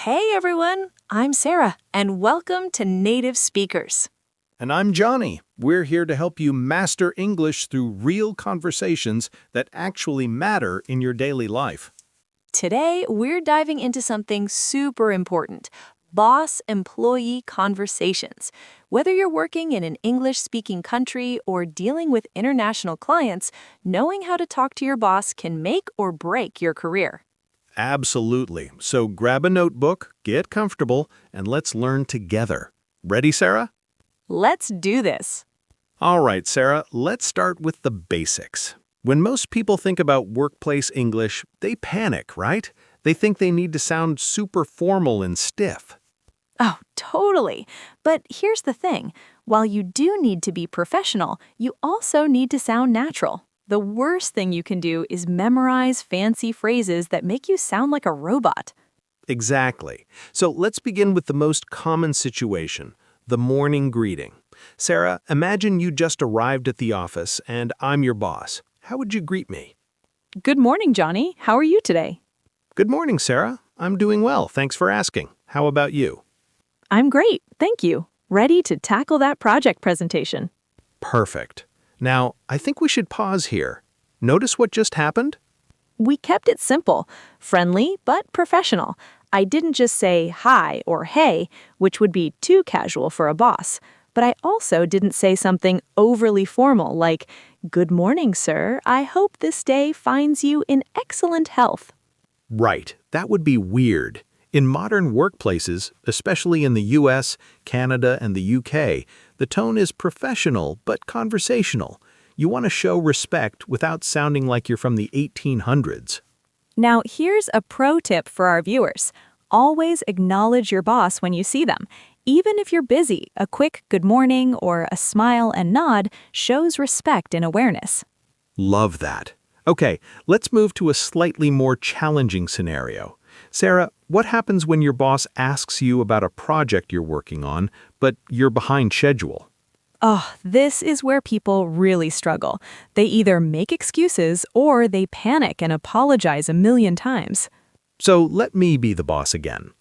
Hey everyone, I'm Sarah, and welcome to Native Speakers. And I'm Johnny. We're here to help you master English through real conversations that actually matter in your daily life. Today, we're diving into something super important, boss-employee conversations. Whether you're working in an English-speaking country or dealing with international clients, knowing how to talk to your boss can make or break your career. Absolutely. So grab a notebook, get comfortable, and let's learn together. Ready, Sarah? Let's do this. All right, Sarah, let's start with the basics. When most people think about workplace English, they panic, right? They think they need to sound super formal and stiff. Oh, totally. But here's the thing. While you do need to be professional, you also need to sound natural. The worst thing you can do is memorize fancy phrases that make you sound like a robot. Exactly. So let's begin with the most common situation, the morning greeting. Sarah, imagine you just arrived at the office and I'm your boss. How would you greet me? Good morning, Johnny. How are you today? Good morning, Sarah. I'm doing well. Thanks for asking. How about you? I'm great, thank you. Ready to tackle that project presentation. Perfect. Now, I think we should pause here. Notice what just happened? We kept it simple, friendly but professional. I didn't just say hi or hey, which would be too casual for a boss. But I also didn't say something overly formal like, "Good morning, sir. I hope this day finds you in excellent health." Right. That would be weird. In modern workplaces, especially in the US, Canada, and the UK, the tone is professional but conversational. You want to show respect without sounding like you're from the 1800s. Now, here's a pro tip for our viewers. Always acknowledge your boss when you see them. Even if you're busy, a quick good morning or a smile and nod shows respect and awareness. Love that. Okay, let's move to a slightly more challenging scenario. Sarah, what happens when your boss asks you about a project you're working on, but you're behind schedule? Oh, this is where people really struggle. They either make excuses or they panic and apologize a million times. So let me be the boss again.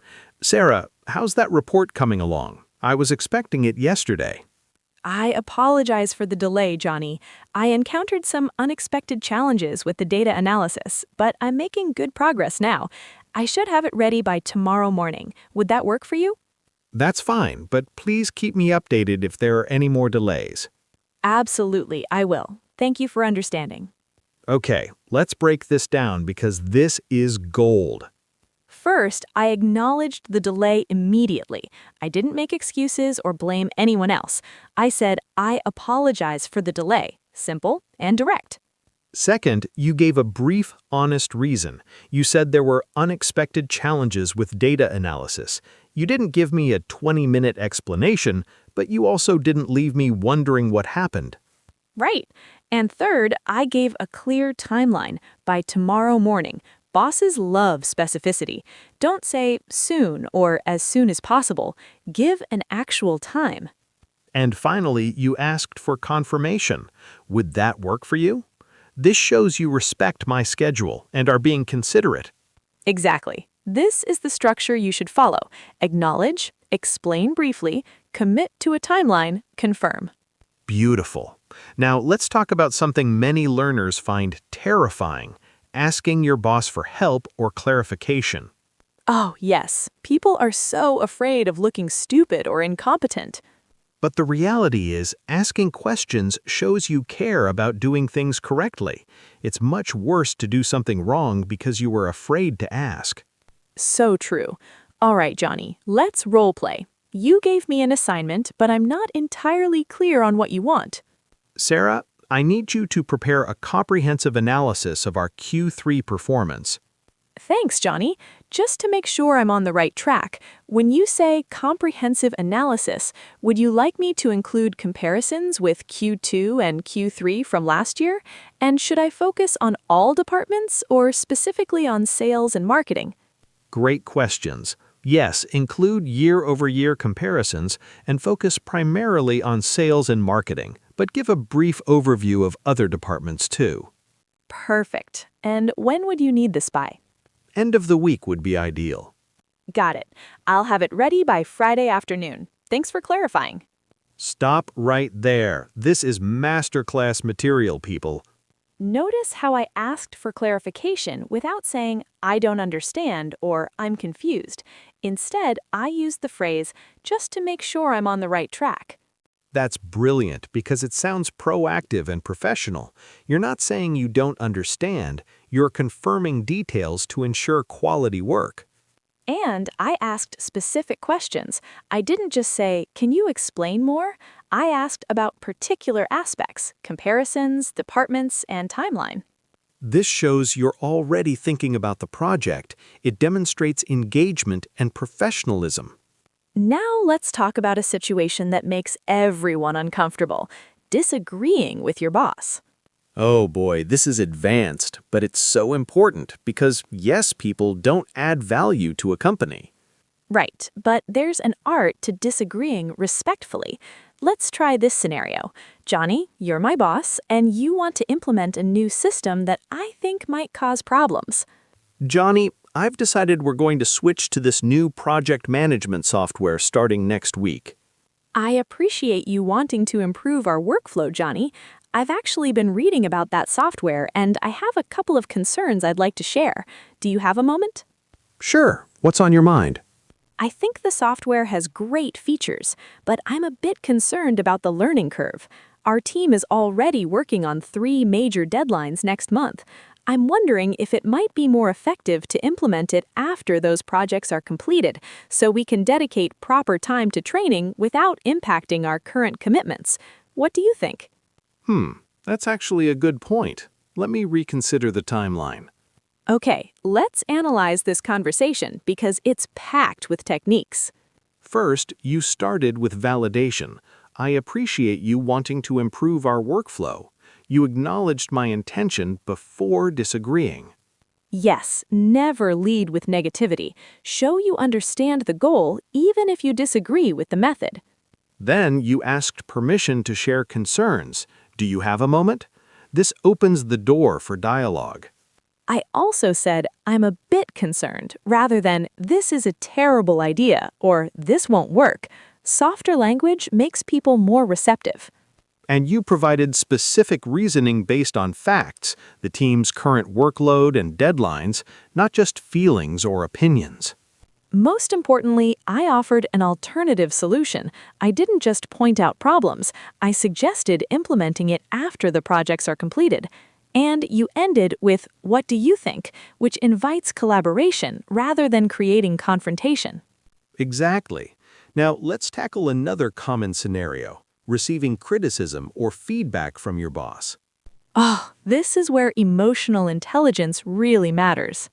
Sarah, how's that report coming along? I was expecting it yesterday. I apologize for the delay, Johnny. I encountered some unexpected challenges with the data analysis, but I'm making good progress now. I should have it ready by tomorrow morning. Would that work for you? That's fine, but please keep me updated if there are any more delays. Absolutely, I will. Thank you for understanding. Okay, let's break this down because this is gold. First, I acknowledged the delay immediately. I didn't make excuses or blame anyone else. I said, I apologize for the delay. Simple and direct. Second, you gave a brief, honest reason. You said there were unexpected challenges with data analysis. You didn't give me a 20-minute explanation, but you also didn't leave me wondering what happened. Right. And third, I gave a clear timeline by tomorrow morning. Bosses love specificity. Don't say soon or as soon as possible. Give an actual time. And finally, you asked for confirmation. Would that work for you? This shows you respect my schedule and are being considerate. Exactly. This is the structure you should follow. Acknowledge, explain briefly, commit to a timeline, confirm. Beautiful. Now, let's talk about something many learners find terrifying, asking your boss for help or clarification. Oh, yes. People are so afraid of looking stupid or incompetent. But the reality is, asking questions shows you care about doing things correctly. It's much worse to do something wrong because you were afraid to ask. So true. All right, Johnny, let's role play. You gave me an assignment, but I'm not entirely clear on what you want. Sarah, I need you to prepare a comprehensive analysis of our Q3 performance. Thanks, Johnny. Just to make sure I'm on the right track, when you say comprehensive analysis, would you like me to include comparisons with Q2 and Q3 from last year? And should I focus on all departments or specifically on sales and marketing? Great questions. Yes, include year-over-year comparisons and focus primarily on sales and marketing, but give a brief overview of other departments too. Perfect. And when would you need this by? End of the week would be ideal. Got it. I'll have it ready by Friday afternoon. Thanks for clarifying. Stop right there. This is masterclass material, people. Notice how I asked for clarification without saying, I don't understand or I'm confused. Instead, I used the phrase just to make sure I'm on the right track. That's brilliant because it sounds proactive and professional. You're not saying you don't understand, you're confirming details to ensure quality work. And I asked specific questions. I didn't just say, can you explain more? I asked about particular aspects, comparisons, departments, and timeline. This shows you're already thinking about the project. It demonstrates engagement and professionalism. Now let's talk about a situation that makes everyone uncomfortable, disagreeing with your boss. Oh boy, this is advanced, but it's so important because yes people don't add value to a company. Right, but there's an art to disagreeing respectfully. Let's try this scenario. Johnny, you're my boss, and you want to implement a new system that I think might cause problems. Johnny, I've decided we're going to switch to this new project management software starting next week. I appreciate you wanting to improve our workflow, Johnny. I've actually been reading about that software, and I have a couple of concerns I'd like to share. Do you have a moment? Sure, what's on your mind? I think the software has great features, but I'm a bit concerned about the learning curve. Our team is already working on 3 major deadlines next month. I'm wondering if it might be more effective to implement it after those projects are completed, so we can dedicate proper time to training without impacting our current commitments. What do you think? That's actually a good point. Let me reconsider the timeline. Okay, let's analyze this conversation because it's packed with techniques. First, you started with validation. I appreciate you wanting to improve our workflow. You acknowledged my intention before disagreeing. Yes, never lead with negativity. Show you understand the goal even if you disagree with the method. Then you asked permission to share concerns. Do you have a moment? This opens the door for dialogue. I also said, I'm a bit concerned, rather than, this is a terrible idea, or this won't work. Softer language makes people more receptive. And you provided specific reasoning based on facts, the team's current workload and deadlines, not just feelings or opinions. Most importantly, I offered an alternative solution. I didn't just point out problems. I suggested implementing it after the projects are completed. And you ended with, what do you think, which invites collaboration rather than creating confrontation. Exactly. Now, let's tackle another common scenario, receiving criticism or feedback from your boss. Oh, this is where emotional intelligence really matters.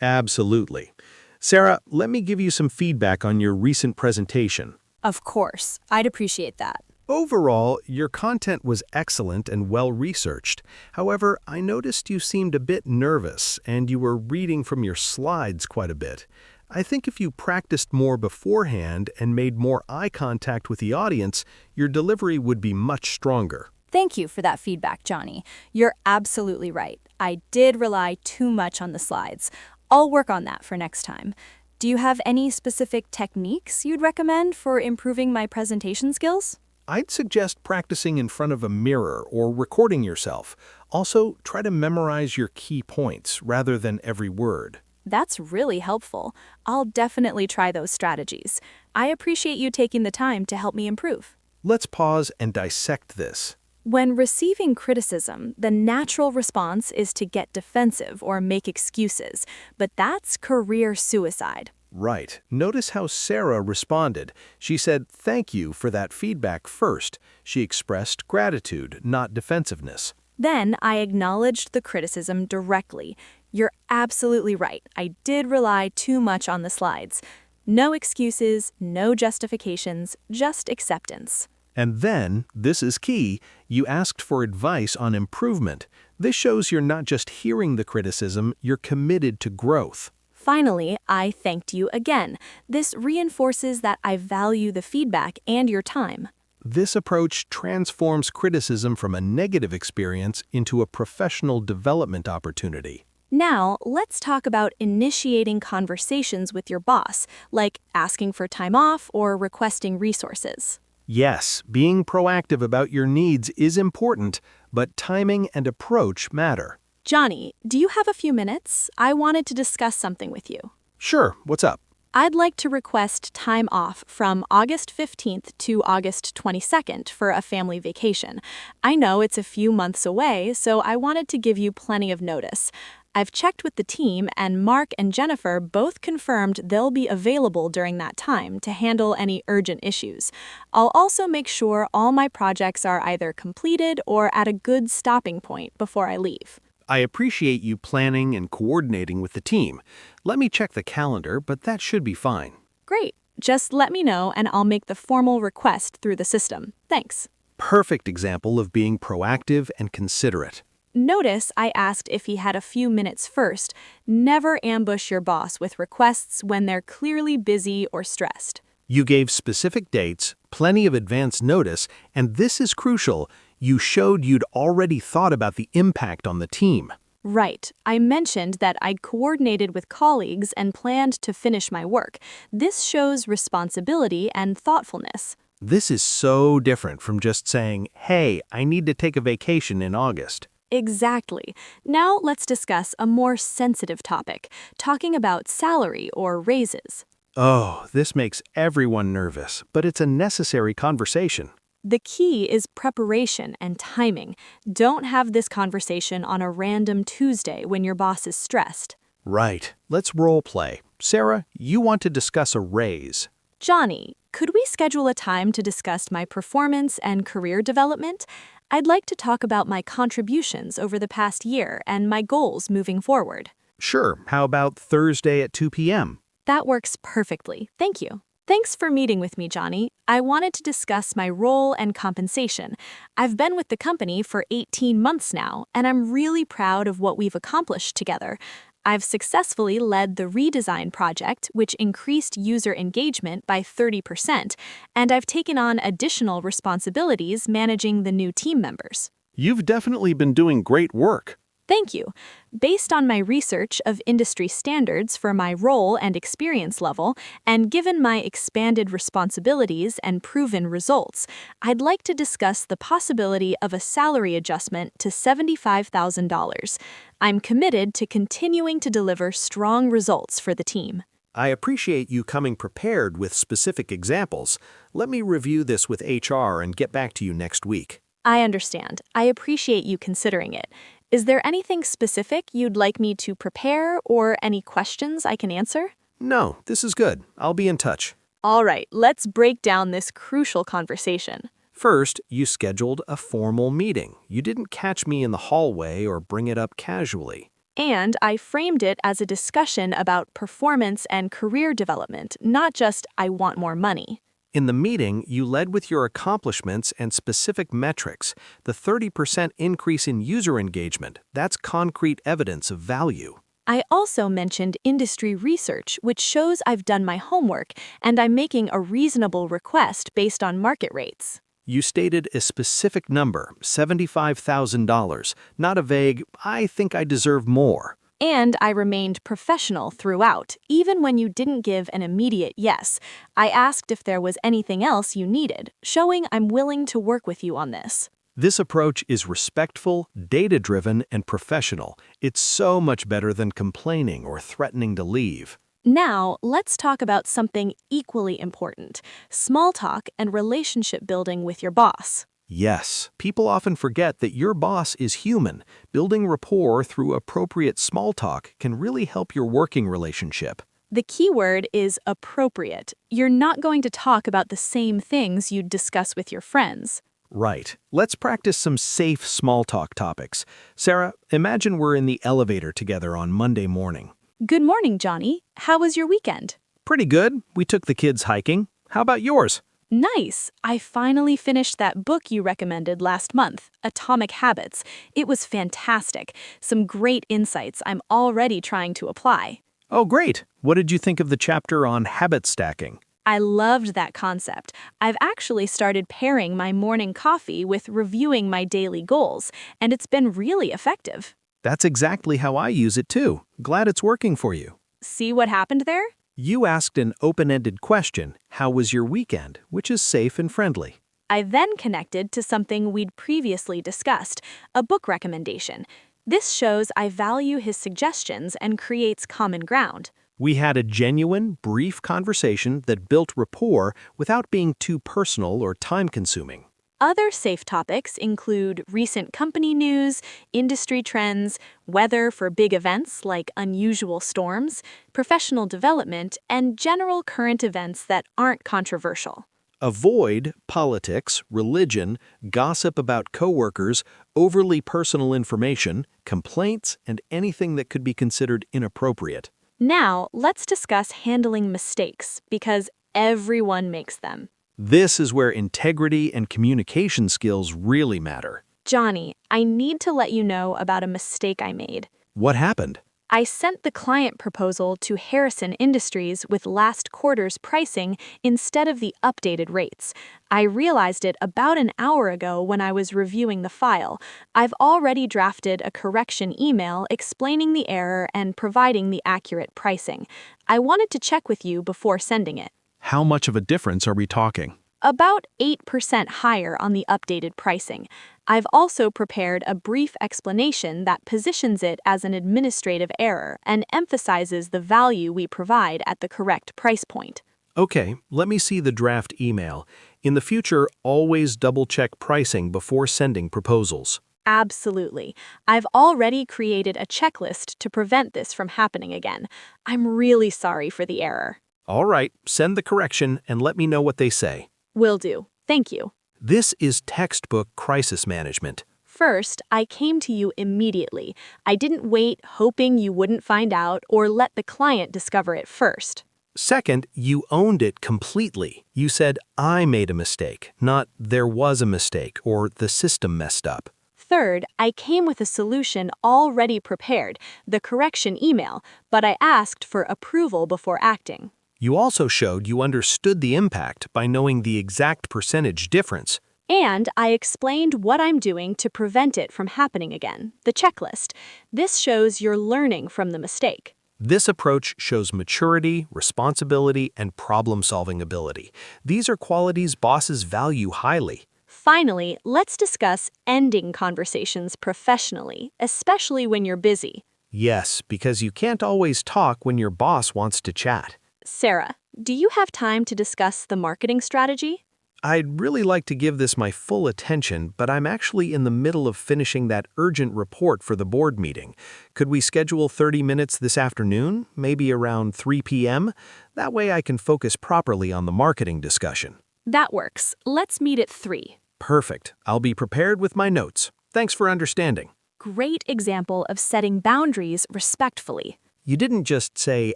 Absolutely. Sarah, let me give you some feedback on your recent presentation. Of course, I'd appreciate that. Overall, your content was excellent and well-researched. However, I noticed you seemed a bit nervous and you were reading from your slides quite a bit. I think if you practiced more beforehand and made more eye contact with the audience, your delivery would be much stronger. Thank you for that feedback, Johnny. You're absolutely right. I did rely too much on the slides. I'll work on that for next time. Do you have any specific techniques you'd recommend for improving my presentation skills? I'd suggest practicing in front of a mirror or recording yourself. Also, try to memorize your key points rather than every word. That's really helpful. I'll definitely try those strategies. I appreciate you taking the time to help me improve. Let's pause and dissect this. When receiving criticism, the natural response is to get defensive or make excuses, but that's career suicide. Right. Notice how Sarah responded. She said, "Thank you for that feedback" first. She expressed gratitude, not defensiveness. Then I acknowledged the criticism directly. You're absolutely right. I did rely too much on the slides. No excuses, no justifications, just acceptance. And then, this is key, you asked for advice on improvement. This shows you're not just hearing the criticism, you're committed to growth. Finally, I thanked you again. This reinforces that I value the feedback and your time. This approach transforms criticism from a negative experience into a professional development opportunity. Now, let's talk about initiating conversations with your boss, like asking for time off or requesting resources. Yes, being proactive about your needs is important, but timing and approach matter. Johnny, do you have a few minutes? I wanted to discuss something with you. Sure, what's up? I'd like to request time off from August 15th to August 22nd for a family vacation. I know it's a few months away, so I wanted to give you plenty of notice. I've checked with the team, and Mark and Jennifer both confirmed they'll be available during that time to handle any urgent issues. I'll also make sure all my projects are either completed or at a good stopping point before I leave. I appreciate you planning and coordinating with the team. Let me check the calendar, but that should be fine. Great. Just let me know and I'll make the formal request through the system. Thanks. Perfect example of being proactive and considerate. Notice I asked if he had a few minutes first. Never ambush your boss with requests when they're clearly busy or stressed. You gave specific dates, plenty of advance notice, and this is crucial, you showed you'd already thought about the impact on the team. Right. I mentioned that I'd coordinated with colleagues and planned to finish my work. This shows responsibility and thoughtfulness. This is so different from just saying, hey, I need to take a vacation in August. Exactly. Now let's discuss a more sensitive topic, talking about salary or raises. Oh, this makes everyone nervous, but it's a necessary conversation. The key is preparation and timing. Don't have this conversation on a random Tuesday when your boss is stressed. Right. Let's role play. Sarah, you want to discuss a raise. Johnny, could we schedule a time to discuss my performance and career development? I'd like to talk about my contributions over the past year and my goals moving forward. Sure. How about Thursday at 2 p.m.? That works perfectly. Thank you. Thanks for meeting with me, Johnny. I wanted to discuss my role and compensation. I've been with the company for 18 months now, and I'm really proud of what we've accomplished together. I've successfully led the redesign project, which increased user engagement by 30%, and I've taken on additional responsibilities managing the new team members. You've definitely been doing great work. Thank you. Based on my research of industry standards for my role and experience level, and given my expanded responsibilities and proven results, I'd like to discuss the possibility of a salary adjustment to $75,000. I'm committed to continuing to deliver strong results for the team. I appreciate you coming prepared with specific examples. Let me review this with HR and get back to you next week. I understand. I appreciate you considering it. Is there anything specific you'd like me to prepare or any questions I can answer? No, this is good. I'll be in touch. All right, let's break down this crucial conversation. First, you scheduled a formal meeting. You didn't catch me in the hallway or bring it up casually. And I framed it as a discussion about performance and career development, not just I want more money. In the meeting, you led with your accomplishments and specific metrics. The 30% increase in user engagement, that's concrete evidence of value. I also mentioned industry research, which shows I've done my homework and I'm making a reasonable request based on market rates. You stated a specific number, $75,000, not a vague, I think I deserve more. And I remained professional throughout, even when you didn't give an immediate yes. I asked if there was anything else you needed, showing I'm willing to work with you on this. This approach is respectful, data-driven, and professional. It's so much better than complaining or threatening to leave. Now, let's talk about something equally important: small talk and relationship building with your boss. Yes, people often forget that your boss is human. Building rapport through appropriate small talk can really help your working relationship. The key word is appropriate. You're not going to talk about the same things you'd discuss with your friends. Right. Let's practice some safe small talk topics. Sarah, imagine we're in the elevator together on Monday morning. Good morning, Johnny. How was your weekend? Pretty good. We took the kids hiking. How about yours? Nice! I finally finished that book you recommended last month, Atomic Habits. It was fantastic. Some great insights I'm already trying to apply. Oh, great. What did you think of the chapter on habit stacking? I loved that concept. I've actually started pairing my morning coffee with reviewing my daily goals, and it's been really effective. That's exactly how I use it too. Glad it's working for you. See what happened there? You asked an open-ended question, how was your weekend, which is safe and friendly. I then connected to something we'd previously discussed, a book recommendation. This shows I value his suggestions and creates common ground. We had a genuine, brief conversation that built rapport without being too personal or time-consuming. Other safe topics include recent company news, industry trends, weather for big events like unusual storms, professional development, and general current events that aren't controversial. Avoid politics, religion, gossip about coworkers, overly personal information, complaints, and anything that could be considered inappropriate. Now, let's discuss handling mistakes, because everyone makes them. This is where integrity and communication skills really matter. Johnny, I need to let you know about a mistake I made. What happened? I sent the client proposal to Harrison Industries with last quarter's pricing instead of the updated rates. I realized it about an hour ago when I was reviewing the file. I've already drafted a correction email explaining the error and providing the accurate pricing. I wanted to check with you before sending it. How much of a difference are we talking? About 8% higher on the updated pricing. I've also prepared a brief explanation that positions it as an administrative error and emphasizes the value we provide at the correct price point. Okay, let me see the draft email. In the future, always double-check pricing before sending proposals. Absolutely. I've already created a checklist to prevent this from happening again. I'm really sorry for the error. All right, send the correction and let me know what they say. Will do. Thank you. This is textbook crisis management. First, I came to you immediately. I didn't wait hoping you wouldn't find out or let the client discover it first. Second, you owned it completely. You said, I made a mistake, not there was a mistake or the system messed up. Third, I came with a solution already prepared, the correction email, but I asked for approval before acting. You also showed you understood the impact by knowing the exact percentage difference. And I explained what I'm doing to prevent it from happening again, the checklist. This shows you're learning from the mistake. This approach shows maturity, responsibility, and problem-solving ability. These are qualities bosses value highly. Finally, let's discuss ending conversations professionally, especially when you're busy. Yes, because you can't always talk when your boss wants to chat. Sarah, do you have time to discuss the marketing strategy? I'd really like to give this my full attention, but I'm actually in the middle of finishing that urgent report for the board meeting. Could we schedule 30 minutes this afternoon, maybe around 3 p.m.? That way I can focus properly on the marketing discussion. That works. Let's meet at 3. Perfect. I'll be prepared with my notes. Thanks for understanding. Great example of setting boundaries respectfully. You didn't just say,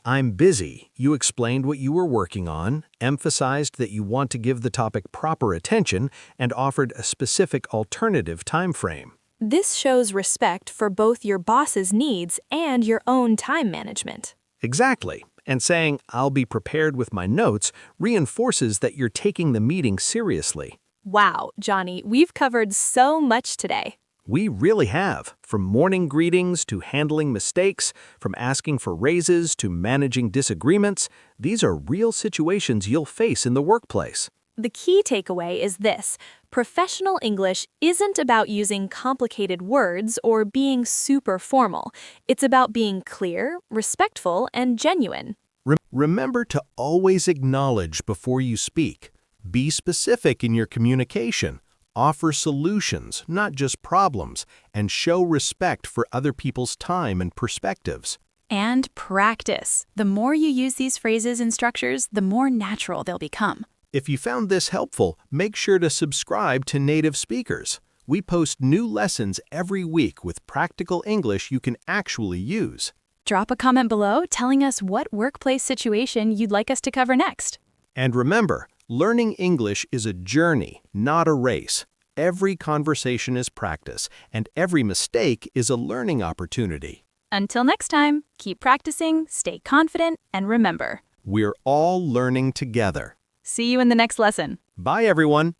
I'm busy. You explained what you were working on, emphasized that you want to give the topic proper attention, and offered a specific alternative time frame. This shows respect for both your boss's needs and your own time management. Exactly. And saying, I'll be prepared with my notes, reinforces that you're taking the meeting seriously. Wow, Johnny, we've covered so much today. We really have, from morning greetings to handling mistakes, from asking for raises to managing disagreements. These are real situations you'll face in the workplace. The key takeaway is this: professional English isn't about using complicated words or being super formal. It's about being clear, respectful, and genuine. Remember to always acknowledge before you speak. Be specific in your communication. Offer solutions, not just problems, and show respect for other people's time and perspectives. And practice. The more you use these phrases and structures, the more natural they'll become. If you found this helpful, make sure to subscribe to Native Speakers. We post new lessons every week with practical English you can actually use. Drop a comment below telling us what workplace situation you'd like us to cover next. And remember, learning English is a journey, not a race. Every conversation is practice, and every mistake is a learning opportunity. Until next time, keep practicing, stay confident, and remember, We're all learning together. see you in the next lesson. Bye, everyone.